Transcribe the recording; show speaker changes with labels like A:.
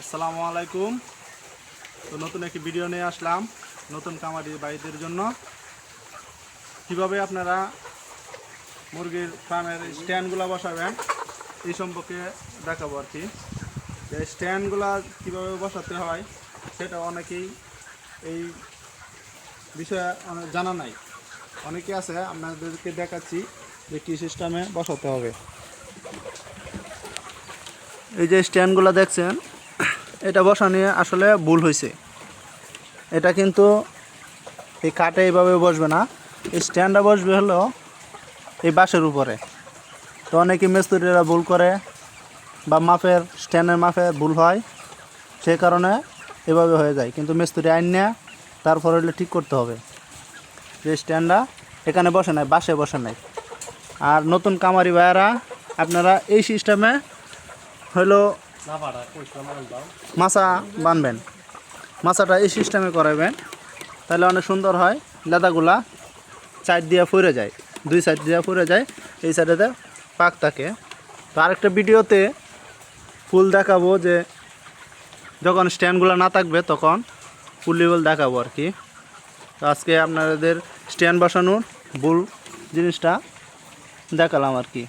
A: আসসালামু আলাইকুম। তো নতুন একটি ভিডিও নিয়ে আসলাম নতুন কামারি ভাইদের জন্য। কিভাবে আপনারা মুরগির ফার্মের স্ট্যান্ডগুলো বসাবেন এই সম্পর্কে দেখাবো আর কি। এই স্ট্যান্ডগুলো কীভাবে বসাতে হয় সেটা অনেকেই এই বিষয়ে জানা নাই। অনেকে আছে, আপনাদেরকে দেখাচ্ছি যে কী সিস্টেমে বসাতে হবে। এই যে স্ট্যান্ডগুলো দেখছেন, এটা বসানো আসলে ভুল হয়েছে। এটা কিন্তু এই কাঠে এইভাবে বসবে না, এই স্ট্যান্ডটা বসবে হলো এই বাঁশের উপরে। তো অনেকে মিস্ত্রিরা ভুল করে বা মাপের স্ট্যান্ডের মাপে ভুল হয়, সেই কারণে এভাবে হয়ে যায়। কিন্তু মিস্ত্রি আইন না, তারপর হলে ঠিক করতে হবে যে স্ট্যান্ডটা এখানে বসে নাই, বাঁশে বসে নাই। আর নতুন কামারি ভাইয়েরা আপনারা এই সিস্টেমে হলো মাছা বানবেন, মাছাটা এই সিস্টেমে করাবেন, তাহলে অনেক সুন্দর হয়। লেদাগুলা সাইড দিয়ে ফুরে যায়, দুই সাইড দিয়ে ফুরে যায়, এই সাইডেতে পাক থাকে। তো আরেকটা ভিডিওতে ফুল দেখাবো যে যখন স্ট্যান্ডগুলো না থাকবে তখন ফুল লেভেল দেখাবো আর কি। তো আজকে আপনাদের স্ট্যান্ড বসানোর ভুল জিনিসটা দেখালাম আর কি।